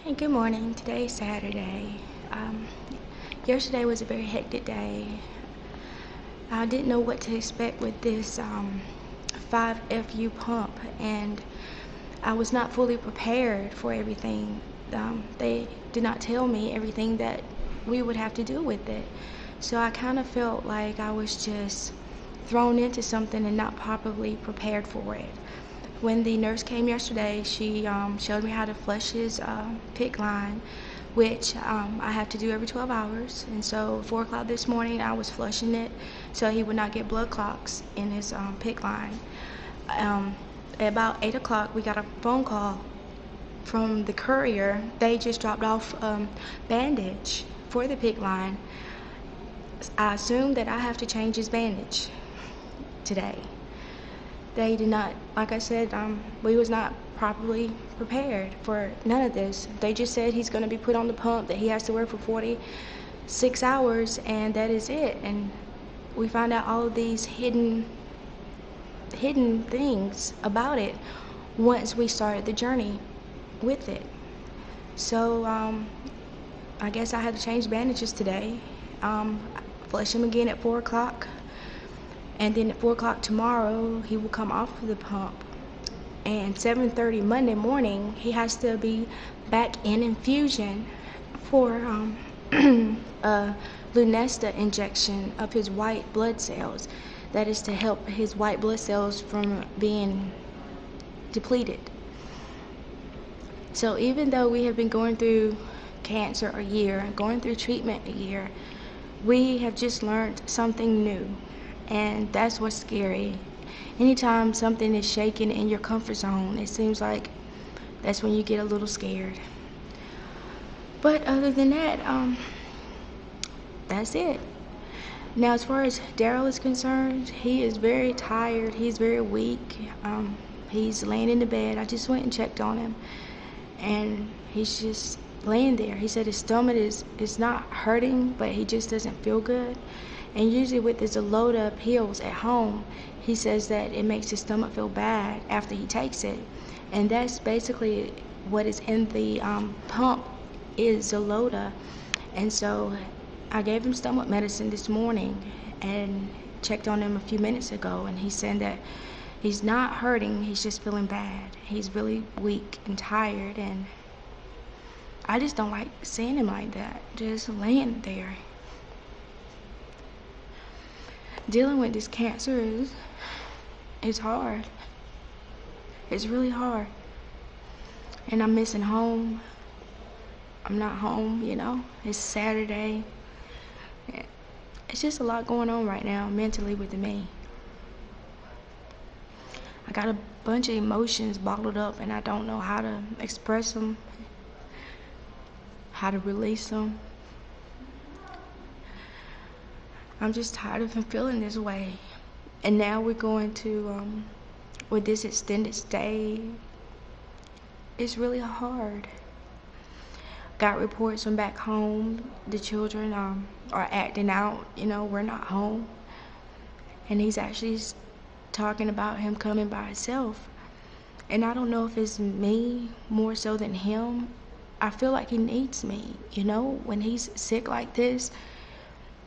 Hey, good morning. Today is Saturday. Um, Yesterday was a very hectic day. I didn't know what to expect with this 5FU pump, and I was not fully prepared for everything. They did not tell me everything that we would have to do with it. So I kind of felt like I was just thrown into something and not properly prepared for it. When the nurse came yesterday, she showed me how to flush his PICC line, which I have to do every 12 hours. And so 4 o'clock this morning, I was flushing it so he would not get blood clots in his PICC line. At about 8 o'clock, we got a phone call from the courier. They just dropped off bandage for the PICC line. I assume that I have to change his bandage today. They did not, like I said, we was not properly prepared for none of this. They just said he's going to be put on the pump, that he has to work for 46 hours, and that is it. And we found out all of these hidden things about it once we started the journey with it. So I guess I had to change bandages today. Flush him again at 4 o'clock. And then at 4 o'clock tomorrow, he will come off of the pump. And 7:30 Monday morning, he has to be back in infusion for a Lunesta injection of his white blood cells. That is to help his white blood cells from being depleted. So even though we have been going through cancer a year, going through treatment a year, we have just learned something new. And that's what's scary. Anytime something is shaking in your comfort zone, it seems like that's when you get a little scared. But other than that, that's it. Now, as far as Daryl is concerned, he is very tired. He's very weak. He's laying in the bed. I just went and checked on him, and he's just laying there. He said his stomach is not hurting, but he just doesn't feel good. And usually with the Zolota pills at home, he says that it makes his stomach feel bad after he takes it. And that's basically what is in the pump is Zolota. And so I gave him stomach medicine this morning and checked on him a few minutes ago. And he's saying that he's not hurting, he's just feeling bad. He's really weak and tired. And I just don't like seeing him like that, just laying there. Dealing with this cancer is hard. It's really hard. And I'm missing home. I'm not home, you know. It's Saturday. It's just a lot going on right now mentally with me. I got a bunch of emotions bottled up and I don't know how to express them, how to release them. I'm just tired of him feeling this way. And now we're going to, with this extended stay, it's really hard. Got reports from back home. The children are acting out, you know, we're not home. And he's actually talking about him coming by himself. And I don't know if it's me more so than him. I feel like he needs me, you know, when he's sick like this.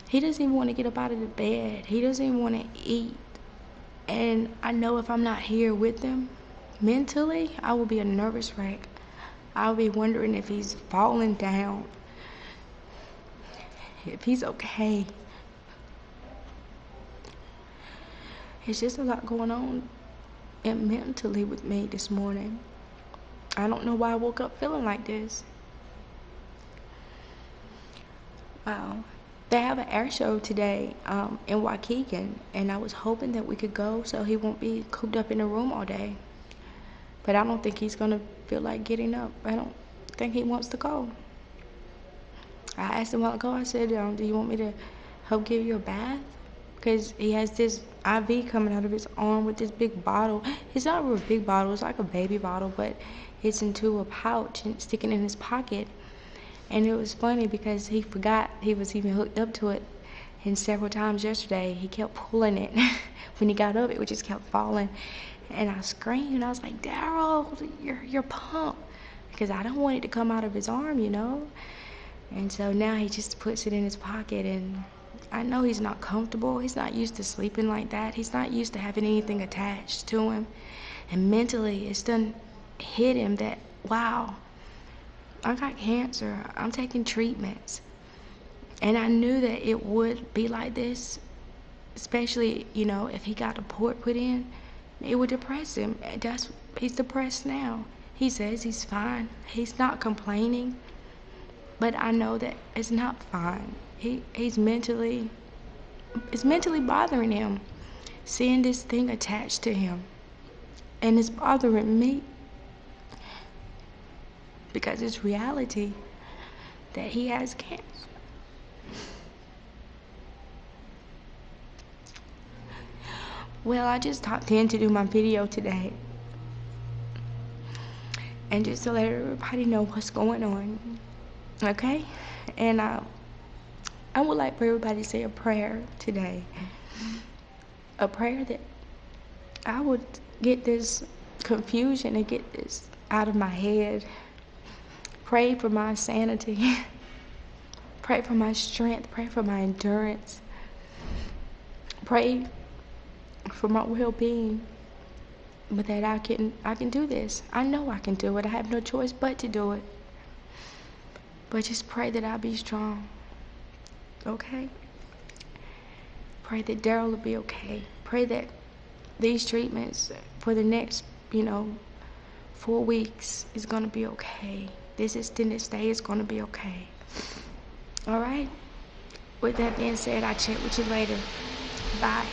He doesn't even want to get up out of the bed. He doesn't even want to eat. And I know if I'm not here with him, mentally, I will be a nervous wreck. I'll be wondering if he's falling down, if he's okay. It's just a lot going on mentally with me this morning. I don't know why I woke up feeling like this. Wow. They have an air show today in Waukegan, and I was hoping that we could go so he won't be cooped up in a room all day. But I don't think he's going to feel like getting up. I don't think he wants to go. I asked him a while ago, I said, do you want me to help give you a bath? Because he has this IV coming out of his arm with this big bottle. It's not a real big bottle, it's like a baby bottle, but it's into a pouch and sticking in his pocket. And it was funny because he forgot he was even hooked up to it. And several times yesterday, he kept pulling it. When he got up, it just kept falling. And I screamed. I was like, Daryl, your pump. because I don't want it to come out of his arm, you know. And so now he just puts it in his pocket, and I know he's not comfortable. He's not used to sleeping like that. He's not used to having anything attached to him. And mentally, it's done hit him that, wow, I got cancer. I'm taking treatments. And I knew that it would be like this, especially, you know, if he got a port put in, it would depress him. He's depressed now. He says he's fine. He's not complaining. But I know that it's not fine. It's mentally bothering him, seeing this thing attached to him. And it's bothering me because it's reality that he has cancer. Well, I just popped in to do my video today, and just to let everybody know what's going on, okay? And I would like for everybody to say a prayer today. A prayer that I would get this confusion and get this out of my head. Pray for my sanity. Pray for my strength. Pray for my endurance. Pray for my well-being. But that I can do this. I know I can do it. I have no choice but to do it. But just pray that I'll be strong. Okay? Pray that Daryl will be okay. Pray that these treatments for the next, 4 weeks is going to be okay. This extended stay is going to be okay. All right? With that being said, I'll chat with you later. Bye.